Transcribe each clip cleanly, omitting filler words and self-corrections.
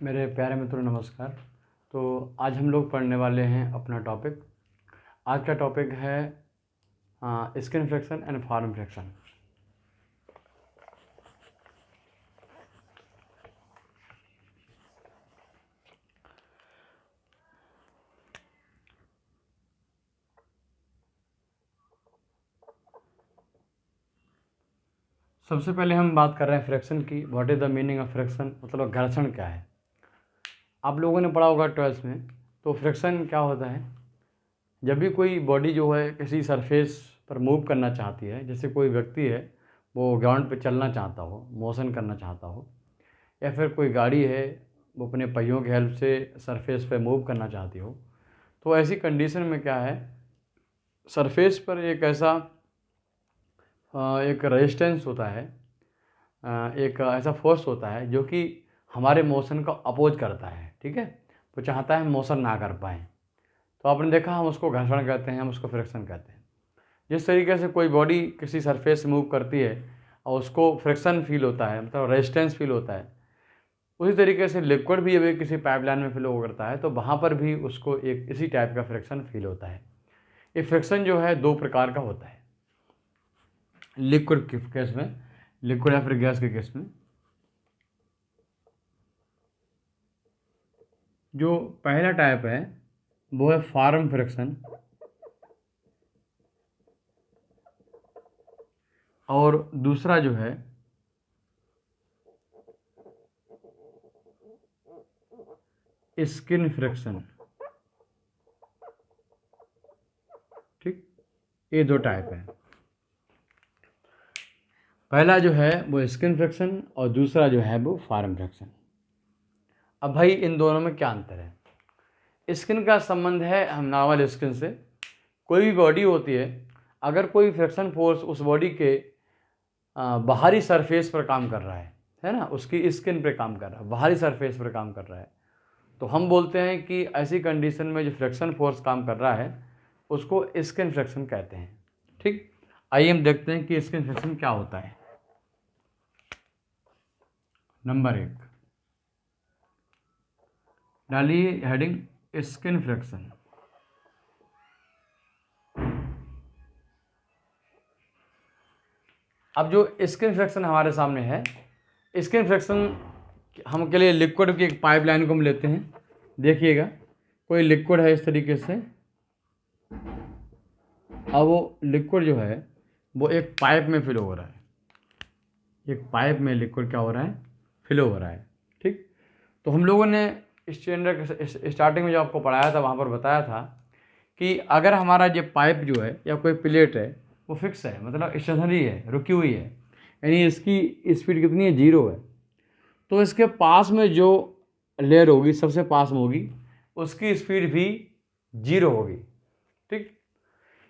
मेरे प्यारे मित्रों नमस्कार। तो आज हम लोग पढ़ने वाले हैं अपना टॉपिक। आज का टॉपिक है skin infection and farm infection. सबसे पहले हम बात कर रहे हैं फ्रैक्शन की। What is the meaning of friction, मतलब घर्षण क्या है। आप लोगों ने पढ़ा होगा 12th में। तो फ्रैक्शन क्या होता है, जब भी कोई बॉडी जो है किसी सरफेस पर मूव करना चाहती है, जैसे कोई व्यक्ति है वो ग्राउंड पे चलना चाहता हो, मोशन करना चाहता हो, या फिर कोई गाड़ी है वो अपने पहियों की हेल्प से सरफेस पे मूव करना चाहती हो, तो ऐसी कंडीशन में क्या है, सरफेस पर एक ऐसा एक रेजिस्टेंस होता है, एक ऐसा फोर्स होता है जो कि हमारे मोशन को अपोज करता है। ठीक है, वो चाहता है हम मोशन ना कर पाएँ। तो आपने देखा, हम उसको घर्षण कहते हैं, हम उसको फ्रिक्शन कहते हैं। जिस तरीके से कोई बॉडी किसी सरफेस से मूव करती है और उसको फ्रिक्शन फील होता है, मतलब रेजिस्टेंस फील होता है, उसी तरीके से लिक्विड भी अभी किसी पाइपलाइन में फ्लो करता है तो वहाँ पर भी उसको एक इसी टाइप का फ्रिक्शन फील होता है। ये फ्रिक्शन जो है दो प्रकार का होता है। लिक्विड के केस में, लिक्विड या फिर गैस के केस में, जो पहला टाइप है वो है फार्म फ्रिक्शन, और दूसरा जो है स्किन फ्रिक्शन। ठीक, ये दो टाइप है। पहला जो है वो स्किन फ्रिक्शन और दूसरा जो है वो फार्म फ्रिक्शन। अब भाई इन दोनों में क्या अंतर है। स्किन का संबंध है हम नॉर्मल स्किन से। कोई भी बॉडी होती है, अगर कोई फ्रिक्शन फोर्स उस बॉडी के बाहरी सरफेस पर काम कर रहा है ना, उसकी स्किन पे काम कर रहा है, बाहरी सरफेस पर काम कर रहा है, तो हम बोलते हैं कि ऐसी कंडीशन में जो फ्रिक्शन फोर्स काम कर रहा है उसको स्किन फ्रिक्शन कहते हैं। ठीक, आइए हम देखते हैं कि स्किन फ्रिक्शन क्या होता है। नंबर 1 डालिए हेडिंग स्किन फ्रिक्शन। अब जो स्किन फ्रिक्शन हमारे सामने है, स्किन फ्रिक्शन हम के लिए लिक्विड की एक पाइपलाइन को हम लेते हैं। देखिएगा, कोई लिक्विड है इस तरीके से। अब वो लिक्विड जो है वो एक पाइप में फिल हो रहा है। एक पाइप में लिक्विड क्या हो रहा है, फिल हो रहा है। ठीक, तो हम लोगों ने स्टार्टिंग में जो आपको पढ़ाया था वहाँ पर बताया था कि अगर हमारा ये पाइप जो है या कोई प्लेट है वो फिक्स है, मतलब स्टेशनरी है, रुकी हुई है, यानी इसकी स्पीड कितनी है, 0 है, तो इसके पास में जो लेयर होगी, सबसे पास में होगी, उसकी स्पीड भी 0 होगी। ठीक,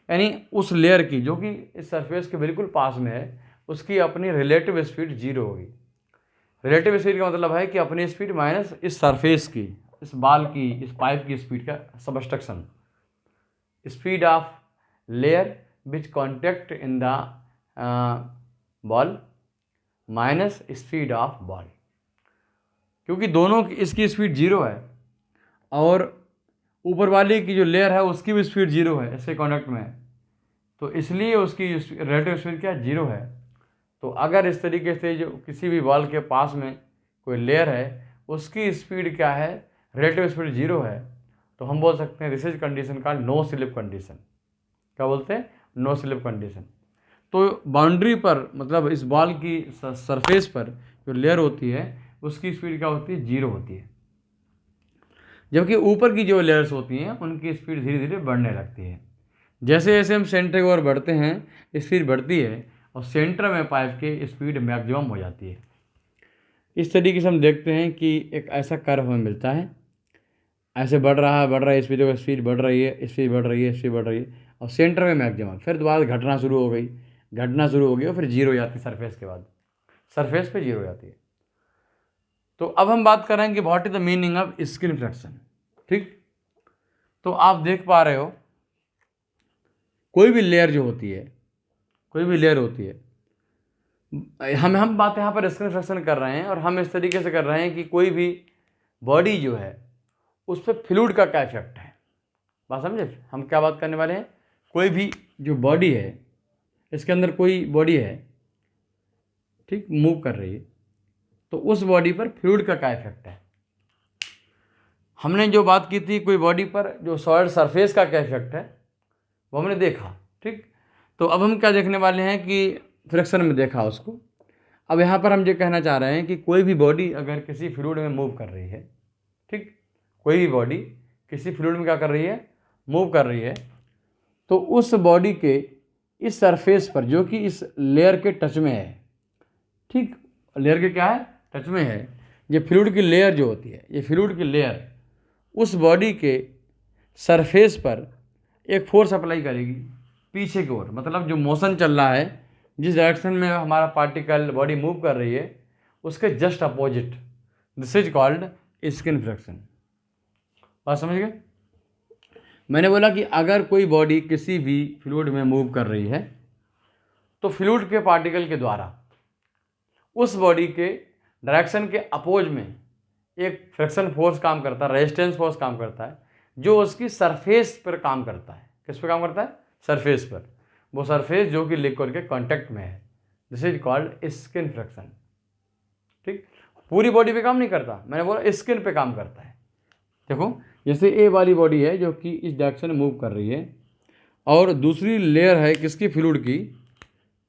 यानी उस लेयर की जो कि इस सरफेस के बिल्कुल पास में है, उसकी अपनी रिलेटिव स्पीड 0 होगी। रिलेटिव स्पीड का मतलब है कि अपनी स्पीड माइनस इस सरफेस की, इस बाल की, इस पाइप की स्पीड का subtraction, speed of layer which contact in the ball minus speed of ball. क्योंकि दोनों की इसकी स्पीड 0 है और ऊपर वाली की जो लेयर है उसकी भी स्पीड 0 है, इसके कॉन्टेक्ट में है, तो इसलिए उसकी रिलेटिव स्पीड क्या, 0 है। तो अगर इस तरीके से जो किसी भी बॉल के पास में कोई लेयर है उसकी स्पीड क्या है, रिलेटिव स्पीड 0 है, तो हम बोल सकते हैं दिस इज कंडीशन का नो स्लिप कंडीशन। क्या बोलते हैं, नो स्लिप कंडीशन। तो बाउंड्री पर, मतलब इस बॉल की सरफेस पर जो लेयर होती है उसकी स्पीड क्या होती है, 0 होती है, जबकि ऊपर की जो लेयर्स होती हैं उनकी स्पीड धीरे धीरे बढ़ने लगती है। जैसे जैसे हम सेंटर की ओर बढ़ते हैं स्पीड बढ़ती है और सेंटर में पाइप की स्पीड मैक्सिमम हो जाती है। इस तरीके से हम देखते हैं कि एक ऐसा कर्व हमें मिलता है, ऐसे बढ़ रहा है स्पीड, देखो स्पीड बढ़ रही है, स्पीड बढ़ रही है, स्पीड बढ़ रही है, और सेंटर में मैक्सिमम, फिर दोबारा घटना शुरू हो गई, घटना शुरू हो गई और फिर 0 हो जाती है सरफेस के बाद, सरफेस पे 0 हो जाती है। तो अब हम बात कर रहे हैं कि what is the meaning of skin friction. ठीक, तो आप देख पा रहे हो कोई भी लेयर जो होती है, कोई भी लेयर होती है, हम बात यहाँ पर स्किन फ्रिक्शन कर रहे हैं और हम इस तरीके से कर रहे हैं कि कोई भी बॉडी जो है उस पर फ्लूइड का क्या इफेक्ट है। बात समझे, हम क्या बात करने वाले हैं, कोई भी जो बॉडी है, इसके अंदर कोई बॉडी है, ठीक, मूव कर रही है, तो उस बॉडी पर फ्लूइड का क्या इफेक्ट है। हमने जो बात की थी कोई बॉडी पर जो सॉलिड सरफेस का क्या इफेक्ट है वो हमने देखा, ठीक। तो अब हम क्या देखने वाले हैं कि फ्रिक्शन में देखा उसको। अब यहाँ पर हम ये कहना चाह रहे हैं कि कोई भी बॉडी अगर किसी फ्लूइड में मूव कर रही है, ठीक, कोई भी बॉडी किसी फ्लूइड में क्या कर रही है, मूव कर रही है, तो उस बॉडी के इस सरफेस पर जो कि इस लेयर के टच में है, ठीक, लेयर के क्या है, टच में है, ये फ्लूइड की लेयर जो होती है, ये फ्लूइड की लेयर उस बॉडी के सरफेस पर एक फोर्स अप्लाई करेगी पीछे की ओर, मतलब जो मोशन चल रहा है, जिस डायरेक्शन में हमारा पार्टिकल बॉडी मूव कर रही है उसके just opposite, this is called skin friction. बात समझ गए। मैंने बोला कि अगर कोई बॉडी किसी भी फ्लूइड में मूव कर रही है तो फ्लूइड के पार्टिकल के द्वारा उस बॉडी के डायरेक्शन के अपोज में एक फ्रिक्शन फोर्स काम करता है, रेजिस्टेंस फोर्स काम करता है, जो उसकी सरफेस पर काम करता है। किस पे काम करता है, सरफेस पर, वो सरफेस जो कि लिक्विड के कांटेक्ट में है, this is called skin friction, ठीक। पूरी बॉडी पे काम नहीं करता, मैंने बोला स्किन पे काम करता है। देखो जैसे ए वाली बॉडी है जो कि इस डायरेक्शन में मूव कर रही है, और दूसरी लेयर है किसकी, फ्लूइड की,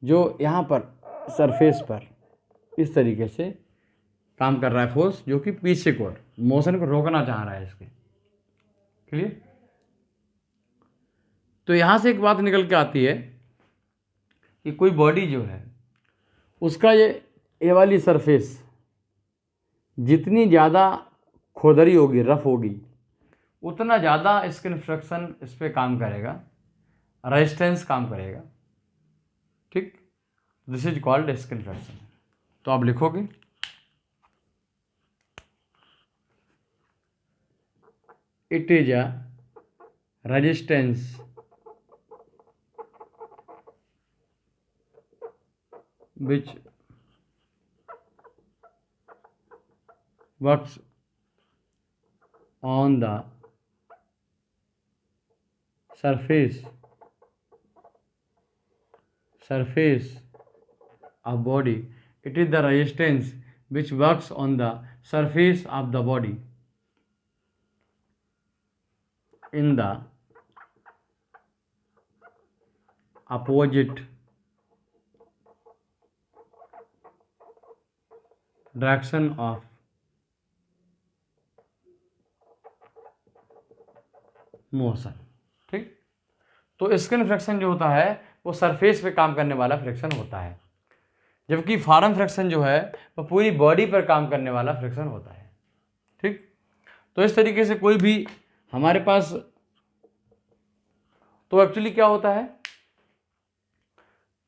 जो यहाँ पर सरफेस पर इस तरीके से काम कर रहा है फोर्स, जो कि पीछे को मोशन को रोकना चाह रहा है इसके, क्लियर। तो यहाँ से एक बात निकल के आती है कि कोई बॉडी जो है उसका ये वाली सरफेस जितनी ज़्यादा खोदरी होगी, रफ होगी, उतना ज़्यादा स्किन फ्रिक्शन इस पर काम करेगा, रेजिस्टेंस काम करेगा, ठीक। This is called skin friction. तो आप लिखोगे it is a resistance which works on the surface of body. It is the resistance which works on the surface of the body in the opposite direction of motion, ठीक। तो skin friction जो होता है वो surface पे काम करने वाला फ्रिक्शन होता है, जबकि फार्म फ्रिक्शन जो है वो पूरी बॉडी पर काम करने वाला फ्रिक्शन होता है, ठीक। तो इस तरीके से कोई भी हमारे पास, तो एक्चुअली क्या होता है,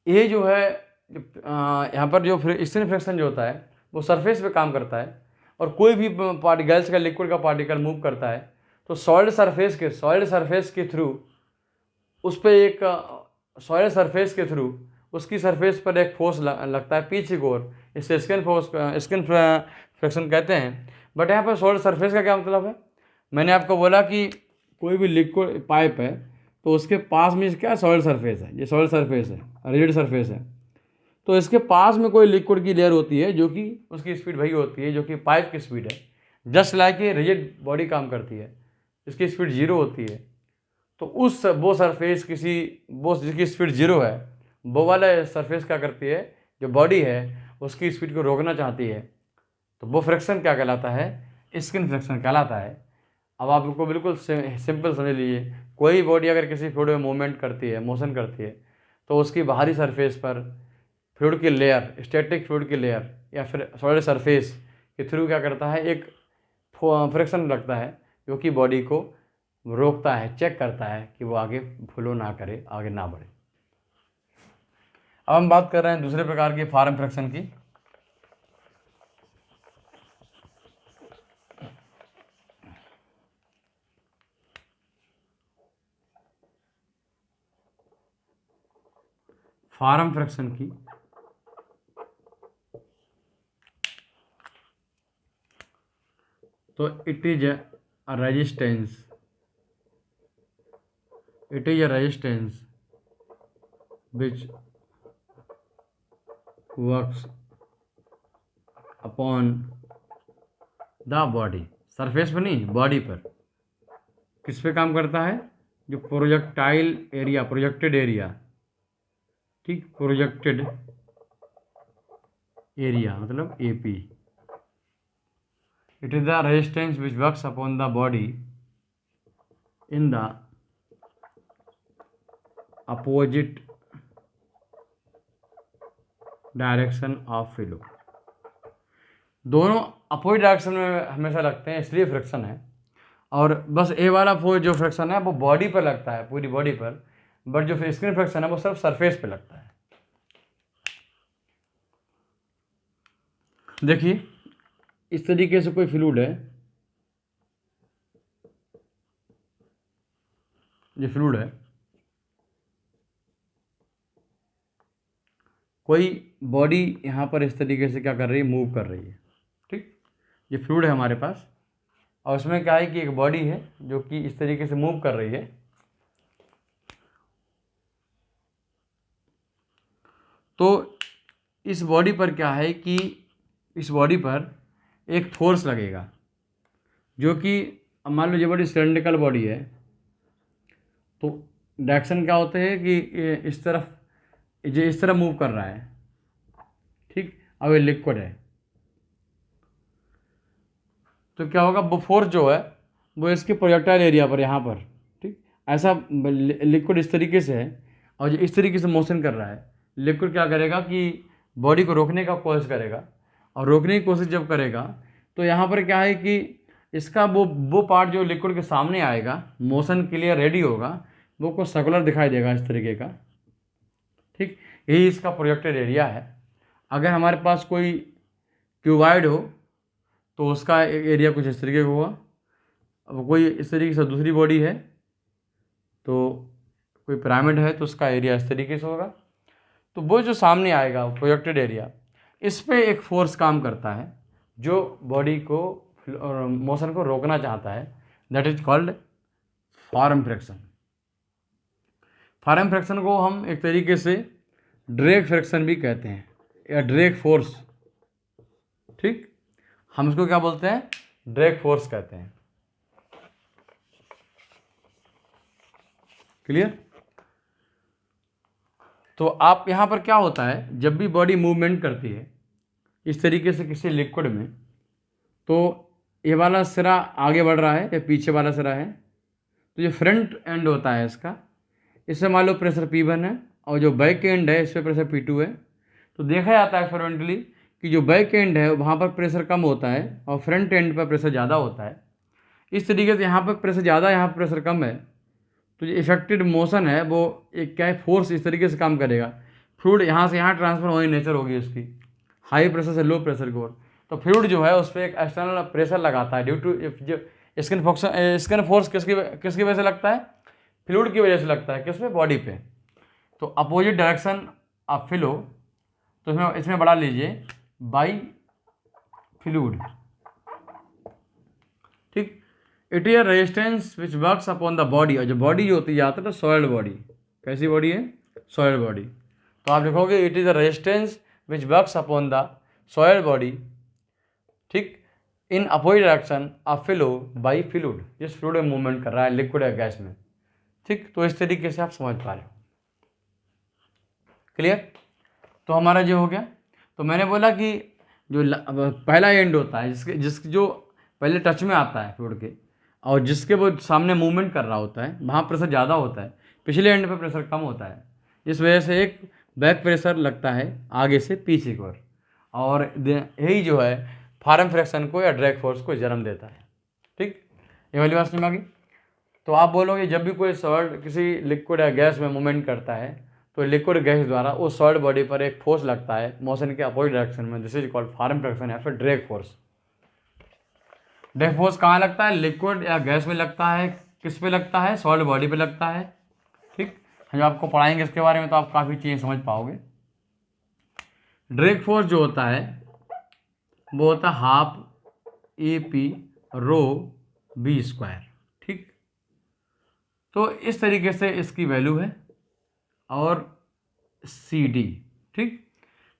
ये जो है यहाँ पर जो स्किन फ्रिक्शन जो होता है वो सरफेस पे काम करता है, और कोई भी गैस का लिक्विड का पार्टिकल मूव करता है तो सॉलिड सरफेस के थ्रू उस पर एक सॉलिड सरफेस के थ्रू उसकी सरफेस पर एक फोर्स लगता है पीछे की ओर, इसे स्किन फ्रिक्शन कहते हैं। बट यहाँ पर सॉलिड सरफेस का क्या मतलब है, मैंने आपको बोला कि कोई भी लिक्विड पाइप है तो उसके पास में क्या सॉलिड सरफेस है, ये सॉलिड सरफेस है, रिजिड सरफेस है, तो इसके पास में कोई लिक्विड की लेयर होती है जो कि उसकी स्पीड वही होती है जो कि पाइप की स्पीड है, जस्ट लाइक ये रिजिड बॉडी काम करती है, इसकी स्पीड 0 होती है। तो वो सरफेस जिसकी स्पीड 0 है, वो वाला सरफेस क्या करती है, जो बॉडी है उसकी स्पीड को रोकना चाहती है, तो वो फ्रिक्शन क्या कहलाता है, स्किन फ्रिक्शन कहलाता है। अब आप को बिल्कुल सिंपल समझ लीजिए, कोई बॉडी अगर किसी फ्लूइड में मूवमेंट करती है, मोशन करती है, तो उसकी बाहरी सरफेस पर फ्लूइड की लेयर, स्टैटिक फ्लूइड की लेयर या फिर सॉलिड सरफेस के थ्रू क्या करता है, एक फ्रिक्शन लगता है जो कि बॉडी को रोकता है, चेक करता है कि वो आगे फ्लो ना करे, आगे ना बढ़े। अब हम बात कर रहे हैं दूसरे प्रकार की फार्म फ्रिक्शन की। फार्म फ्रिक्शन की तो it is a resistance, it is a resistance which works upon the body, surface पर नहीं, बॉडी पर। किस पे काम करता है? जो प्रोजेक्टाइल एरिया, प्रोजेक्टेड एरिया, ठीक, प्रोजेक्टेड एरिया मतलब AP. It is the resistance which works upon the body in the opposite direction of flow. दोनों अपोजिट डायरेक्शन में हमेशा लगते हैं, इसलिए फ्रिक्शन है। और बस ए वाला फोर्स जो फ्रिक्शन है वो बॉडी पर लगता है, पूरी बॉडी पर, बट जो स्क्रीन फ्रिक्शन है वो सिर्फ सरफेस पे लगता है। देखिए इस तरीके से कोई फ्लूइड है, ये फ्लूइड है, कोई बॉडी यहाँ पर इस तरीके से क्या कर रही है, मूव कर रही है, ठीक। ये फ्लूइड है हमारे पास, और उसमें क्या है कि एक बॉडी है जो कि इस तरीके से मूव कर रही है। तो इस बॉडी पर क्या है कि इस बॉडी पर एक फोर्स लगेगा, जो कि मान लो ये बॉडी सिलेंड्रिकल बॉडी है, तो डायरेक्शन क्या होते हैं कि ये इस तरफ, ये इस तरफ मूव कर रहा है, ठीक। अब ये लिक्विड है, तो क्या होगा, वो फोर्स जो है वो इसके प्रोजेक्टाइल एरिया पर, यहाँ पर, ठीक। ऐसा लिक्विड इस तरीके से है और ये इस तरीके से मोशन कर रहा है। लिक्विड क्या करेगा कि बॉडी को रोकने का कोशिश करेगा, और रोकने की कोशिश जब करेगा तो यहाँ पर क्या है कि इसका वो पार्ट जो लिक्विड के सामने आएगा, मोशन के लिए रेडी होगा, वो कुछ सर्कुलर दिखाई देगा इस तरीके का, ठीक। यही इसका प्रोजेक्टेड एरिया है। अगर हमारे पास कोई क्यूबॉइड हो तो उसका एरिया कुछ इस तरीके का होगा। अब कोई इस तरीके से दूसरी बॉडी है, तो कोई पिरामिड है तो उसका एरिया इस तरीके से होगा। तो वो जो सामने आएगा प्रोजेक्टेड एरिया, इस पे एक फोर्स काम करता है जो बॉडी को मोशन को रोकना चाहता है, that is called form friction. Form friction को हम एक तरीके से ड्रैग फ्रिक्शन भी कहते हैं, या ड्रैग फोर्स, ठीक। हम इसको क्या बोलते हैं, ड्रैग फोर्स कहते हैं। क्लियर? तो आप यहाँ पर क्या होता है, जब भी बॉडी मूवमेंट करती है इस तरीके से किसी लिक्विड में, तो ये वाला सिरा आगे बढ़ रहा है या पीछे वाला सिरा है, तो जो फ्रंट एंड होता है इसका, इससे मान लो प्रेशर P1 है, और जो बैक एंड है इस पर प्रेशर P2 है। तो देखा जाता है एक्सपेरिमेंटली कि जो बैक एंड है वहाँ पर प्रेशर कम होता है और फ्रंट एंड पर प्रेशर ज़्यादा होता है। इस तरीके से यहाँ पर प्रेशर ज़्यादा, यहाँ पर प्रेशर कम है, तो जो इफेक्टेड मोशन है वो एक क्या है, फोर्स इस तरीके से काम करेगा। फ्लूइड यहाँ से यहाँ ट्रांसफर होने नेचर होगी उसकी, हाई प्रेशर से लो प्रेशर की ओर। तो फ्लूइड जो है उस पर एक एक्सटर्नल प्रेशर लगाता है ड्यू टू जो स्किन फोर्स किसकी वजह से लगता है, फ्लूइड की वजह से लगता है, किस पे, बॉडी पे। तो अपोजिट डायरेक्शन ऑफ फ्लो, तो इसमें बढ़ा लीजिए बाई फ्लूइड, ठीक। It is resistance which works upon the body, और जो बॉडी जो होती जाता है तो सॉइल्ड बॉडी, कैसी बॉडी है, सॉइल्ड बॉडी। तो आप लिखोगे it is the resistance which works upon the solid body, ठीक, in opposite direction of flow by fluid, जिस फ्लूइड में मूवमेंट कर रहा है, लिक्विड या गैस में, ठीक। तो इस तरीके से आप समझ पा रहे हो। क्लियर? तो हमारा जो हो गया, तो मैंने बोला कि जो पहला एंड होता है जिसके जो पहले टच में आता है फ्लूइड के, और जिसके वो सामने मूवमेंट कर रहा होता है, वहाँ प्रेशर ज़्यादा होता है, पिछले एंड पे प्रेशर कम होता है। इस वजह से एक बैक प्रेशर लगता है आगे से पीछे की ओर, और यही जो है फॉर्म फ्रिक्शन को या ड्रैग फोर्स को जन्म देता है, ठीक। ये वाली बात समझ में आ गई? तो आप बोलोगे जब भी कोई सॉलिड किसी लिक्विड या गैस में मूवमेंट करता है, तो लिक्विड गैस द्वारा उस सॉलिड बॉडी पर एक फोर्स लगता है मोशन के अपोजिट डायरेक्शन में, this is called form friction या फिर ड्रैग फोर्स। ड्रैग फोर्स कहाँ लगता है, लिक्विड या गैस में लगता है, किस पे लगता है, सॉलिड बॉडी पे लगता है, ठीक। हम आपको पढ़ाएंगे इसके बारे में तो आप काफ़ी चीज़ें समझ पाओगे। ड्रैग फोर्स जो होता है वो होता है हाफ AP रो बी स्क्वायर। ठीक, तो इस तरीके से इसकी वैल्यू है। और सी डी, ठीक,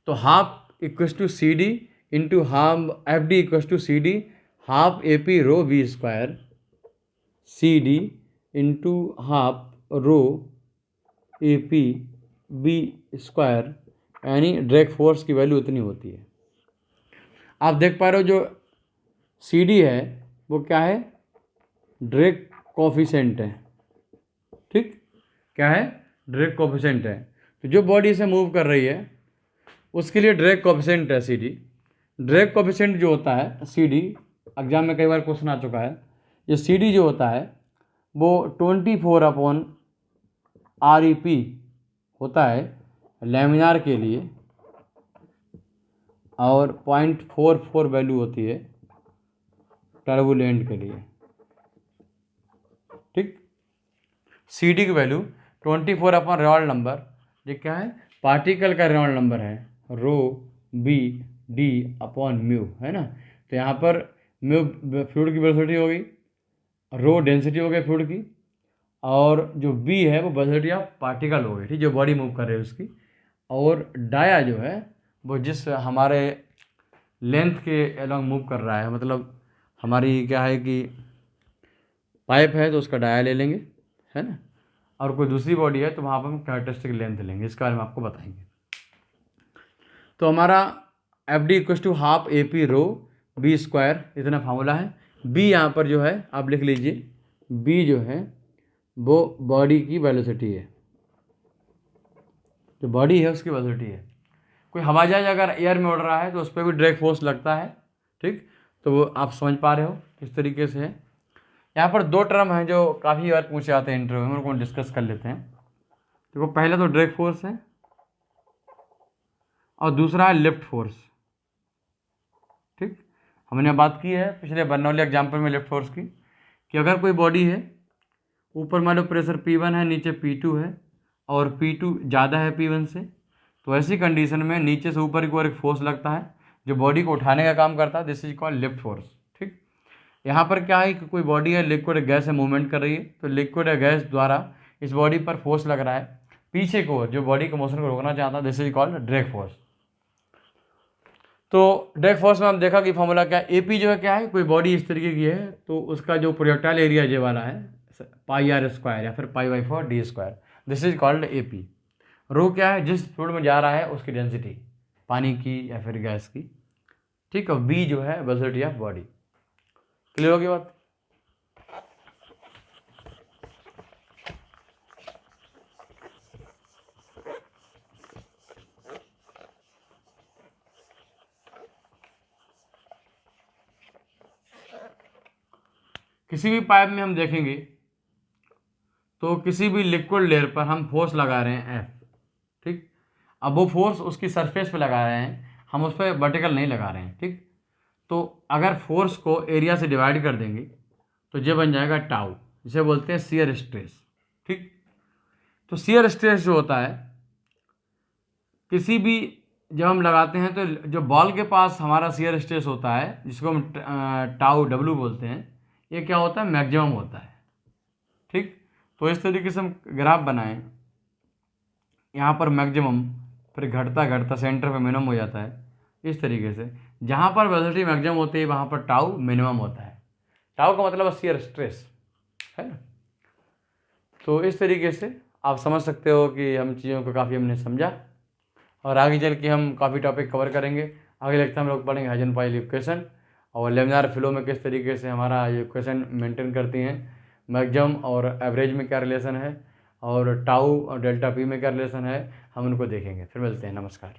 तो half equals to C D into half F D equals to C D half A P rho B square C D into half rho A P B square, यानी ड्रैग फोर्स की value इतनी होती है। आप देख पा रहे हो जो सी डी है वो क्या है, ड्रैग कोफिशिएंट है। ठीक, क्या है, ड्रैग कोफिशिएंट है। तो जो बॉडी से मूव कर रही है उसके लिए ड्रैग कोफिशिएंट है सी डी। ड्रैग कोफिशिएंट जो होता है सी डी, एग्जाम में कई बार क्वेश्चन आ चुका है, ये सी डी जो होता है वो 24/REP होता है लैमिनार के लिए, और 0.44 वैल्यू होती है टर्बुलेंट के लिए। ठीक, सी डी की वैल्यू 24/रेनॉल्ड नंबर, ये क्या है, पार्टिकल का रेनॉल्ड नंबर है, रो बी डी अपॉन म्यू, है ना। तो यहाँ पर म्यू फ्लूइड की वेलोसिटी होगी, रो डेंसिटी हो गई फ्लूइड की, और जो बी है वो वेलोसिटी ऑफ पार्टिकल हो गई, ठीक, जो बॉडी मूव कर रही है उसकी। और डाया जो है वो जिस हमारे लेंथ के अलोंग मूव कर रहा है, मतलब हमारी क्या है कि पाइप है तो उसका डाया ले लेंगे, है ना, और कोई दूसरी बॉडी है तो वहाँ पर हम कैरेक्टरिस्टिक लेंथ लेंगे, इसके बारे में आपको बताएंगे। तो हमारा F D equals to half A P rho B square, इतना फार्मूला है। बी यहाँ पर जो है आप लिख लीजिए, बी जो है वो बॉडी की वेलोसिटी है, जो बॉडी है उसकी वेलोसिटी है। कोई हवाई जहाज अगर एयर में उड़ रहा है तो उस पर भी ड्रैग फोर्स लगता है। ठीक, तो वो आप समझ पा रहे हो किस तरीके से है। यहाँ पर दो टर्म हैं जो काफ़ी बार पूछे आते हैं इंटरव्यू में, उनको डिस्कस कर लेते हैं। देखो, पहला तो ड्रैग फोर्स है और दूसरा है लिफ्ट फोर्स। ठीक, हमने बात की है पिछले बर्नौली एग्जाम्पल में लिफ्ट फोर्स की, कि अगर कोई बॉडी है, ऊपर मान लो प्रेशर P1 है, नीचे P2 है, और P2 ज़्यादा है P1 से, तो ऐसी कंडीशन में नीचे से ऊपर की ओर एक फोर्स लगता है जो बॉडी को उठाने का काम करता है, this is called lift force. ठीक, यहाँ पर क्या है कि कोई बॉडी है, लिक्विड या गैस से मूवमेंट कर रही है, तो लिक्विड या गैस द्वारा इस बॉडी पर फोर्स लग रहा है पीछे को, जो बॉडी के मोशन को रोकना चाहता है, this is called drag force. तो ड्रैग फोर्स में हम देखा कि फॉर्मूला क्या है, एपी जो है क्या है, कोई बॉडी इस तरीके की है तो उसका जो प्रोजेक्टाइल एरिया ये वाला है πr² या फिर π/4d², this is called A. P rho है, जिस फ्लूइड में जा रहा है उसकी डेंसिटी, पानी की या फिर गैस की। ठीक है, बी जो है वेलोसिटी ऑफ बॉडी। क्लियर होगी बात। किसी भी पाइप में हम देखेंगे तो किसी भी लिक्विड लेयर पर हम फोर्स लगा रहे हैं एफ। ठीक, अब वो फोर्स उसकी सरफेस पे लगा रहे हैं, हम उस पर वर्टिकल नहीं लगा रहे हैं। ठीक, तो अगर फोर्स को एरिया से डिवाइड कर देंगे तो ये बन जाएगा टाउ, जिसे बोलते हैं शियर स्ट्रेस। ठीक, तो शियर स्ट्रेस जो होता है किसी भी, जब हम लगाते हैं तो जो बॉल के पास हमारा शियर स्ट्रेस होता है, जिसको हम टाउ डब्लू बोलते हैं, ये क्या होता है, मैक्सिमम होता है। ठीक, तो इस तरीके से हम ग्राफ बनाएं, यहाँ पर मैक्सिमम, फिर घटता घटता सेंटर पे मिनिमम हो जाता है। इस तरीके से जहाँ पर वेलोसिटी मैक्सिमम होती है वहाँ पर टाउ मिनिमम होता है। टाउ का मतलब शियर स्ट्रेस है ना। तो इस तरीके से आप समझ सकते हो कि हम चीज़ों को काफ़ी हमने समझा, और आगे चल के हम काफ़ी टॉपिक कवर करेंगे। आगे लगता है हम लोग पढ़ेंगे हाइजेनफाइल इक्वेशन, और लेमिनार फ्लो में किस तरीके से हमारा ये इक्वेशन मेंटेन करती हैं, मैक्सिमम और एवरेज में क्या रिलेशन है, और टाउ और डेल्टा पी में क्या रिलेशन है, हम उनको देखेंगे। फिर मिलते हैं, नमस्कार।